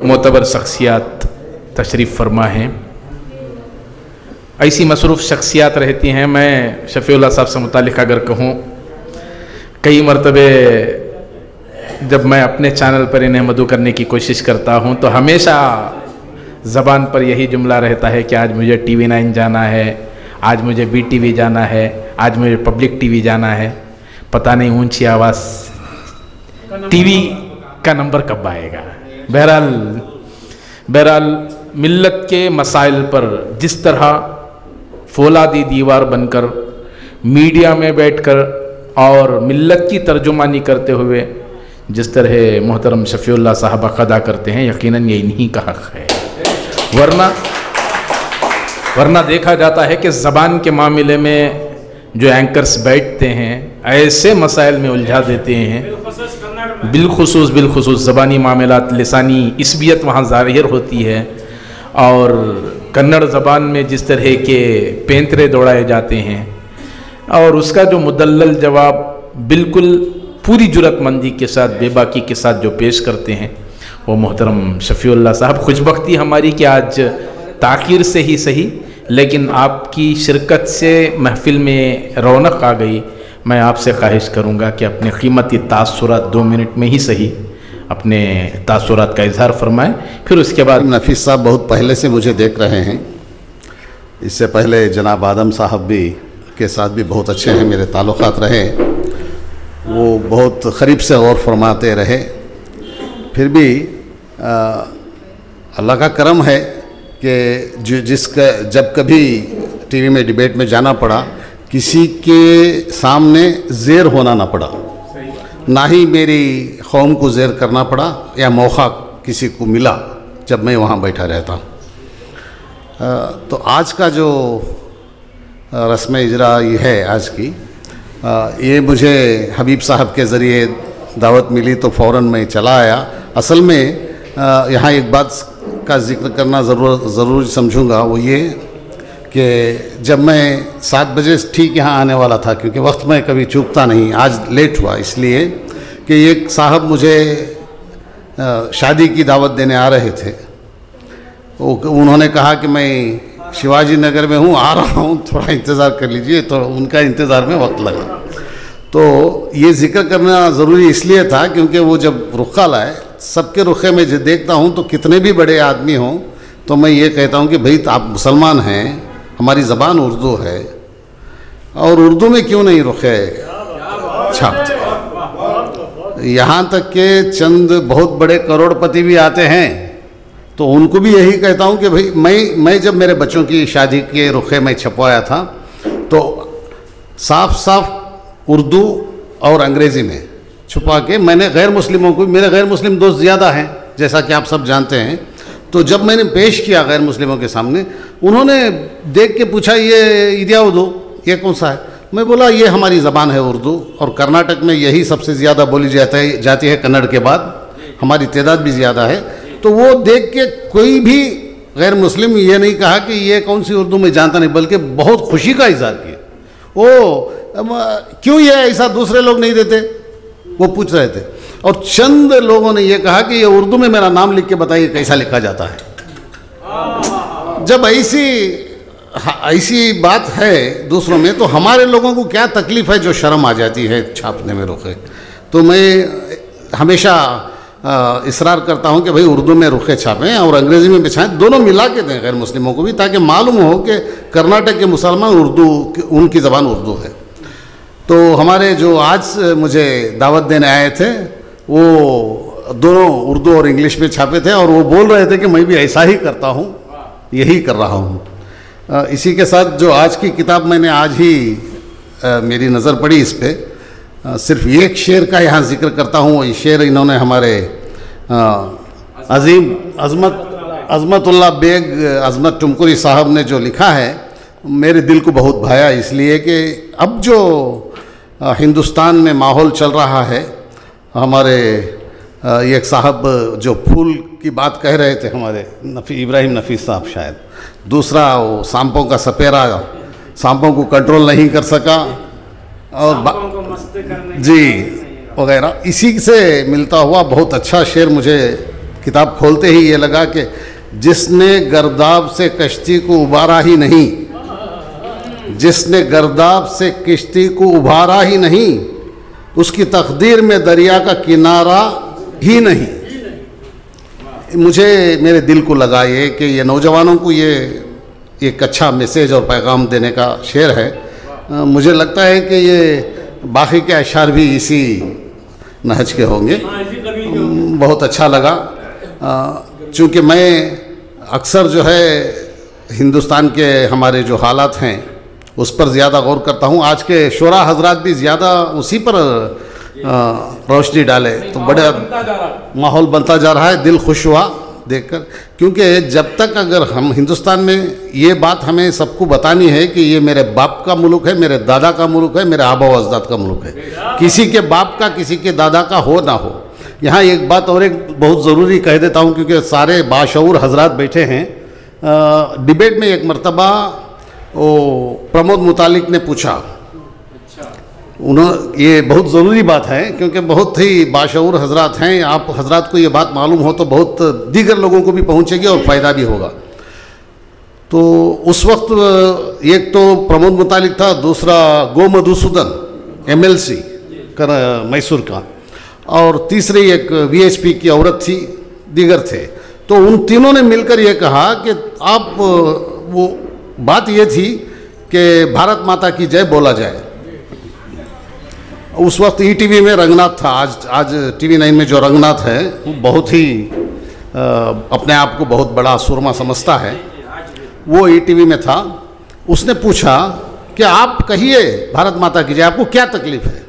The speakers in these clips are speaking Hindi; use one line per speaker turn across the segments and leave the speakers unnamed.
मोतबर शख्सियात तशरीफ़ फरमा हैं। ऐसी मसरूफ़ शख्सियात रहती हैं। मैं शफ़ीउल्लाह साहब से मुतालिक अगर कहूँ, कई मरतबे जब मैं अपने चैनल पर इन्हें मदऊ करने की कोशिश करता हूँ तो हमेशा ज़बान पर यही जुमला रहता है कि आज मुझे TV9 जाना है, आज मुझे BTV जाना है, आज मुझे पब्लिक TV जाना है। पता नहीं ऊंची आवाज़ TV का नंबर कब आएगा। बहरहाल मिल्लत के मसाइल पर जिस तरह फौलादी दीवार बनकर मीडिया में बैठकर और मिल्लत की तर्जुमानी करते हुए जिस तरह मोहतरम शफ़ीउल्लाह साहब अदा करते हैं, यकीनन ये इन्हीं का हक़ है। वरना देखा जाता है कि ज़बान के मामले में जो एंकर्स बैठते हैं ऐसे मसाइल में उलझा देते हैं, बिलखुसूस ज़बानी मामलात, लिसानी इसबियत वहाँ ज़ाहिर होती है। और कन्नड़ ज़बान में जिस तरह के पैंतरे दौड़ाए जाते हैं और उसका जो मुदल्लल जवाब बिल्कुल पूरी जुरतमंदी के साथ, बेबाकी के साथ जो पेश करते हैं वो मोहतरम शफ़ीउल्लाह साहब। खुशबख्ती हमारी कि आज ताख़ीर से ही सही लेकिन आपकी शिरकत से महफ़िल में रौनक आ गई। मैं आपसे ख्वाहिश करूँगा कि अपने क़ीमती तासुरात 2 मिनट में ही सही अपने तासुरात का इजहार फरमाएं। फिर उसके बाद
नफ़ीस साहब बहुत पहले से मुझे देख रहे हैं। इससे पहले जनाब आदम साहब भी के साथ भी बहुत अच्छे हैं मेरे ताल्लुक़ात रहे। वो बहुत क़रीब से गौर फरमाते रहे। फिर भी अल्लाह का करम है कि जिसका जब कभी TV में डिबेट में जाना पड़ा, किसी के सामने ज़ेर होना ना पड़ा, ना ही मेरी कौम को ज़ेर करना पड़ा या मौका किसी को मिला जब मैं वहाँ बैठा रहता। तो आज का जो रस्म इजरा ये है आज की, ये मुझे हबीब साहब के ज़रिए दावत मिली तो फ़ौरन मैं चला आया। असल में यहाँ एक बात का जिक्र करना ज़रूर समझूंगा, वो ये कि जब मैं 7 बजे ठीक यहाँ आने वाला था, क्योंकि वक्त में कभी चूकता नहीं, आज लेट हुआ इसलिए कि एक साहब मुझे शादी की दावत देने आ रहे थे। उन्होंने कहा कि मैं शिवाजी नगर में हूँ, आ रहा हूँ, थोड़ा इंतज़ार कर लीजिए। तो उनका इंतज़ार में वक्त लगा। तो ये जिक्र करना ज़रूरी इसलिए था क्योंकि वो जब रुखा लाए, सबके रुखे में जो देखता हूँ तो कितने भी बड़े आदमी हों तो मैं ये कहता हूँ कि भाई आप मुसलमान हैं, हमारी ज़बान उर्दू है और उर्दू में क्यों नहीं रुखे छापते। यहाँ तक के चंद बहुत बड़े करोड़पति भी आते हैं तो उनको भी यही कहता हूँ कि भाई मैं जब मेरे बच्चों की शादी के रुखे में छपवाया था तो साफ उर्दू और अंग्रेज़ी में छुपा के मैंने गैर मुस्लिमों को, मेरे गैर मुस्लिम दोस्त ज़्यादा हैं जैसा कि आप सब जानते हैं, तो जब मैंने पेश किया गैर मुस्लिमों के सामने, उन्होंने देख के पूछा ये इदिया उर्दू ये कौन सा है। मैं बोला ये हमारी ज़बान है उर्दू, और कर्नाटक में यही सबसे ज़्यादा बोली जाती है कन्नड़ के बाद, हमारी तादाद भी ज़्यादा है। तो वो देख के कोई भी गैर मुस्लिम ये नहीं कहा कि ये कौन सी उर्दू में जानता नहीं, बल्कि बहुत खुशी का इज़हार किया। वो क्यों ये ऐसा दूसरे लोग नहीं देते, वो पूछ रहे थे। और चंद लोगों ने ये कहा कि ये उर्दू में मेरा नाम लिख के बताइए कैसा लिखा जाता है। जब ऐसी बात है दूसरों में तो हमारे लोगों को क्या तकलीफ़ है जो शर्म आ जाती है छापने में रुखे। तो मैं हमेशा इसरार करता हूँ कि भाई उर्दू में रुखे छापें और अंग्रेज़ी में बिछाएं, दोनों मिला के दें गैर मुस्लिमों को भी, ताकि मालूम हो कि कर्नाटक के मुसलमान उर्दू उनकी ज़बान उर्दू है। तो हमारे जो आज मुझे दावत देने आए थे वो दोनों उर्दू और इंग्लिश में छापे थे और वो बोल रहे थे कि मैं भी ऐसा ही करता हूँ, यही कर रहा हूँ। इसी के साथ जो आज की किताब मैंने आज ही मेरी नज़र पड़ी इस पर, सिर्फ एक शेर का यहाँ जिक्र करता हूँ। ये शेर इन्होंने हमारे अजीम अज़मतुल्लाह बेग अज़मत टुमकुरी साहब ने जो लिखा है मेरे दिल को बहुत भाया, इसलिए कि अब जो हिंदुस्तान में माहौल चल रहा है, हमारे एक साहब जो फूल की बात कह रहे थे, हमारे इब्राहिम नफ़ीस साहब, शायद दूसरा वो सांपों का सपेरा, सांपों को कंट्रोल नहीं कर सका और जी वगैरह, इसी से मिलता हुआ बहुत अच्छा शेर मुझे किताब खोलते ही ये लगा कि जिसने गर्दाब से कश्ती को उबारा ही नहीं, जिसने गर्दाब से कश्ती को उबारा ही नहीं, उसकी तकदीर में दरिया का किनारा ही नहीं। मुझे मेरे दिल को लगा ये कि ये नौजवानों को ये एक अच्छा मैसेज और पैगाम देने का शेर है। मुझे लगता है कि ये बाकी के अशार भी इसी नहज के होंगे। बहुत अच्छा लगा। चूँकि मैं अक्सर जो है हिंदुस्तान के हमारे जो हालात हैं उस पर ज़्यादा गौर करता हूँ। आज के शोरा हजरात भी ज़्यादा उसी पर रोशनी डाले तो बड़ा माहौल बनता जा रहा है। दिल खुश हुआ देखकर, क्योंकि जब तक अगर हम हिंदुस्तान में ये बात हमें सबको बतानी है कि ये मेरे बाप का मुल्क है, मेरे दादा का मुल्क है, मेरे आबा व अजदाद का मुल्क है, किसी के बाप का किसी के दादा का हो ना हो। यहाँ एक बात और एक बहुत ज़रूरी कह देता हूँ, क्योंकि सारे बाशऊर हजरात बैठे हैं। डिबेट में एक मरतबा वो प्रमोद मुतालिक ने पूछा, ये बहुत ज़रूरी बात है क्योंकि बहुत ही बाशऊर हजरात हैं, आप हजरात को ये बात मालूम हो तो बहुत दीगर लोगों को भी पहुँचेगी और फ़ायदा भी होगा। तो उस वक्त एक तो प्रमोद मुतालिक था, दूसरा गो मधुसूदन MLC मैसूर का, और तीसरी एक VHP की औरत थी, दीगर थे। तो उन तीनों ने मिलकर ये कहा कि आप, वो बात ये थी कि भारत माता की जय बोला जाए। उस वक्त ETV में रंगनाथ था, आज TV 9 में जो रंगनाथ है वो बहुत ही अपने आप को बहुत बड़ा सुरमा समझता है, वो ETV में था। उसने पूछा कि आप कहिए भारत माता की जय, आपको क्या तकलीफ है?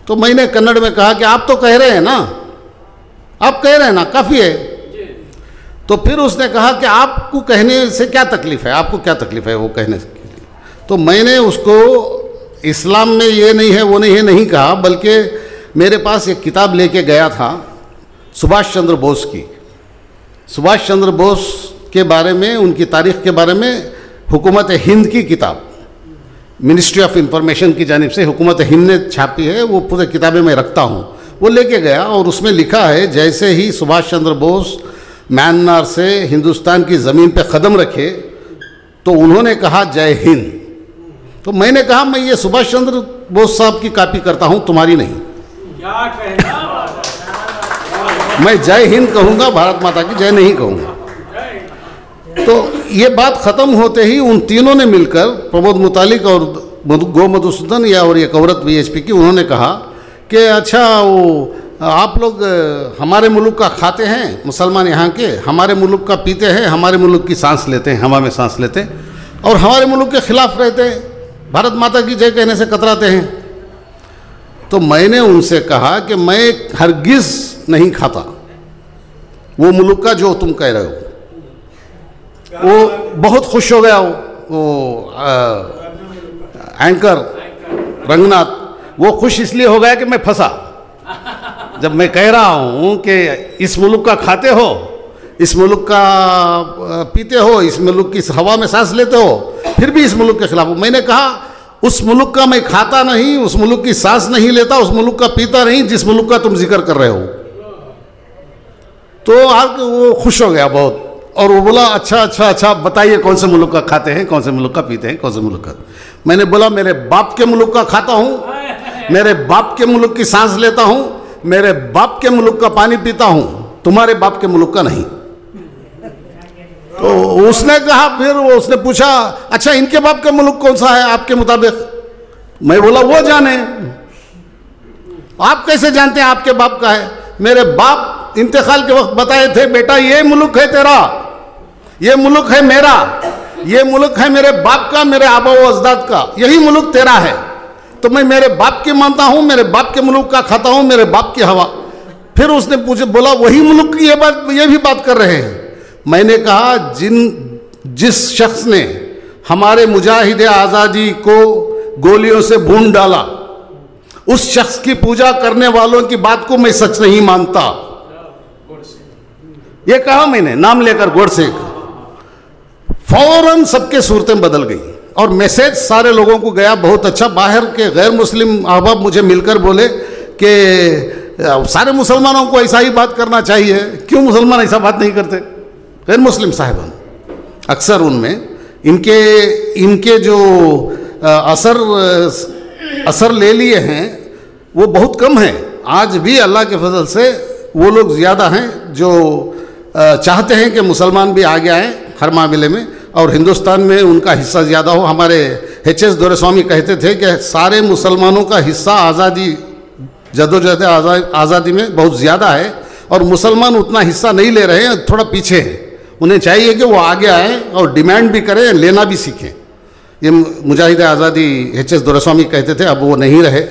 तो मैंने कन्नड़ में कहा कि आप तो कह रहे हैं ना, आप कह रहे हैं ना, काफ़ी है। तो फिर उसने कहा कि आपको कहने से क्या तकलीफ है, आपको क्या तकलीफ है वो कहने से। तो मैंने उसको इस्लाम में ये नहीं है वो नहीं है नहीं कहा, बल्कि मेरे पास एक किताब लेके गया था सुभाष चंद्र बोस की। सुभाष चंद्र बोस के बारे में, उनकी तारीख़ के बारे में हुकूमत हिंद की किताब, मिनिस्ट्री ऑफ इंफॉर्मेशन की जानिब से हुकूमत हिंद ने छापी है, वो पूरे किताबें मैं रखता हूँ। वो लेके गया और उसमें लिखा है, जैसे ही सुभाष चंद्र बोस म्यांमार से हिंदुस्तान की ज़मीन पे कदम रखे तो उन्होंने कहा जय हिंद। तो मैंने कहा मैं ये सुभाष चंद्र बोस साहब की कॉपी करता हूँ, तुम्हारी नहीं। क्या कहना? मैं जय हिंद कहूँगा, भारत माता की जय नहीं कहूँगा। तो ये बात ख़त्म होते ही उन तीनों ने मिलकर, प्रमोद मुतालिक और गो मधुसूदन या और एक औरत VHP की, उन्होंने कहा कि अच्छा वो आप लोग हमारे मुल्क का खाते हैं, मुसलमान यहाँ के, हमारे मुल्क का पीते हैं, हमारे मुल्क की सांस लेते हैं, हवा में सांस लेते हैं, और हमारे मुल्क के ख़िलाफ़ रहते हैं, भारत माता की जय कहने से कतराते हैं। तो मैंने उनसे कहा कि मैं हरगिज़ नहीं खाता वो मुल्क का जो तुम कह रहे हो। वो बहुत खुश हो गया, वो एंकर रंगनाथ, वो खुश इसलिए हो गया कि मैं फंसा। जब मैं कह रहा हूँ कि इस मुल्क का खाते हो, इस मुल्क का पीते हो, इस मुल्क की हवा में सांस लेते हो, फिर भी इस मुल्क के खिलाफ। मैंने कहा उस मुल्क का मैं खाता नहीं, उस मुल्क की सांस नहीं लेता, उस मुल्क का पीता नहीं जिस मुल्क का तुम जिक्र कर रहे हो। तो आप वो खुश हो गया बहुत, और वो बोला अच्छा अच्छा अच्छा बताइए कौन से मुल्क का खाते हैं, कौन से मुल्क का पीते हैं, कौन से मुल्क का। मैंने बोला मेरे बाप के मुल्क का खाता हूँ, मेरे बाप के मुल्क की सांस लेता हूँ, मेरे बाप के मुल्क का पानी पीता हूँ, तुम्हारे बाप के मुल्क का नहीं। तो उसने कहा, फिर वो उसने पूछा अच्छा इनके बाप का मुल्क कौन सा है आपके मुताबिक? मैं बोला वो जाने। आप कैसे जानते हैं आपके बाप का है? मेरे बाप इंतकाल के वक्त बताए थे, बेटा ये मुल्क है तेरा, ये मुल्क है मेरा, ये मुल्क है मेरे बाप का, मेरे आबा व अजदाद का, यही मुल्क तेरा है। तो मैं मेरे बाप की मानता हूँ, मेरे बाप के मुल्क का खाता हूँ, मेरे बाप की हवा। फिर उसने पूछे, बोला वही मुल्क की ये भी बात कर रहे हैं। मैंने कहा जिस शख्स ने हमारे मुजाहिद आज़ादी को गोलियों से भून डाला, उस शख्स की पूजा करने वालों की बात को मैं सच नहीं मानता। ये कहा मैंने नाम लेकर, गोडसे। फौरन सबके सूरतें बदल गई और मैसेज सारे लोगों को गया, बहुत अच्छा। बाहर के गैर मुस्लिम अहबाब मुझे मिलकर बोले कि सारे मुसलमानों को ऐसा ही बात करना चाहिए, क्यों मुसलमान ऐसा बात नहीं करते? गैर मुस्लिम साहिबान अक्सर उनमें इनके जो असर ले लिए हैं वो बहुत कम है। आज भी अल्लाह के फजल से वो लोग ज़्यादा हैं जो चाहते हैं कि मुसलमान भी आगे आएँ हर मामले में और हिंदुस्तान में उनका हिस्सा ज़्यादा हो। हमारे एच.एस. दोरेस्वामी कहते थे कि सारे मुसलमानों का हिस्सा आज़ादी जदोजहद आज़ादी में बहुत ज़्यादा है और मुसलमान उतना हिस्सा नहीं ले रहे हैं, थोड़ा पीछे है। उन्हें चाहिए कि वो आगे आएँ और डिमांड भी करें, लेना भी सीखें। ये मुजाहिद आज़ादी एच.एस. दोरेस्वामी कहते थे, अब वो नहीं रहे।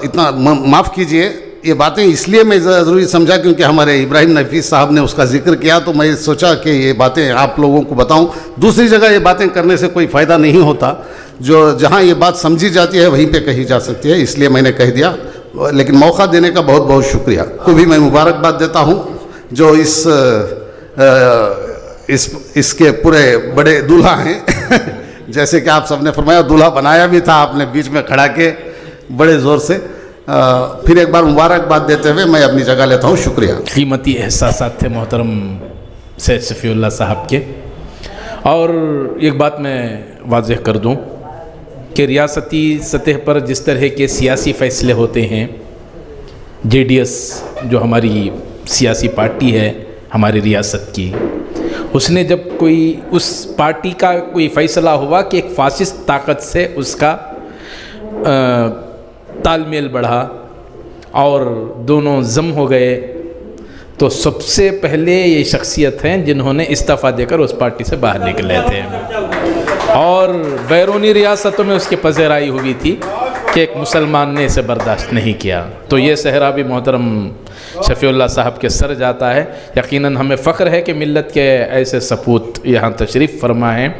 इतना माफ़ कीजिए, ये बातें इसलिए मैं ज़रूरी समझा क्योंकि हमारे इब्राहिम नफीस साहब ने उसका जिक्र किया, तो मैं सोचा कि ये बातें आप लोगों को बताऊं। दूसरी जगह ये बातें करने से कोई फ़ायदा नहीं होता, जो जहां ये बात समझी जाती है वहीं पे कही जा सकती है, इसलिए मैंने कह दिया। लेकिन मौका देने का बहुत बहुत शुक्रिया। को भी मैं मुबारकबाद देता हूँ जो इसके पूरे बड़े दूल्हा हैं जैसे कि आप सबने फरमाया, दूल्हा बनाया भी था आपने बीच में खड़ा के बड़े ज़ोर से। फिर एक बार मुबारकबाद देते हुए मैं अपनी जगह लेता हूँ। शुक्रिया।
कीमती एहसासात थे मोहतरम सैयद शफीउल्लाह साहब के। और एक बात मैं वाज़ेह कर दूँ कि रियासती सतह पर जिस तरह के सियासी फ़ैसले होते हैं, JDS जो हमारी सियासी पार्टी है हमारी रियासत की, उसने जब कोई उस पार्टी का कोई फ़ैसला हुआ कि एक फासिस्ट ताकत से उसका तालमेल बढ़ा और दोनों जम हो गए, तो सबसे पहले ये शख्सियत हैं जिन्होंने इस्तीफ़ा देकर उस पार्टी से बाहर निकले थे और बैरूनी रियासतों में उसकी पज़ेराई हुई थी कि एक मुसलमान ने इसे बर्दाश्त नहीं किया। तो ये सहरा भी मोहतरम शफीउल्लाह साहब के सर जाता है। यकीनन हमें फ़ख्र है कि मिल्लत के ऐसे सपूत यहाँ तशरीफ़ फरमा हैं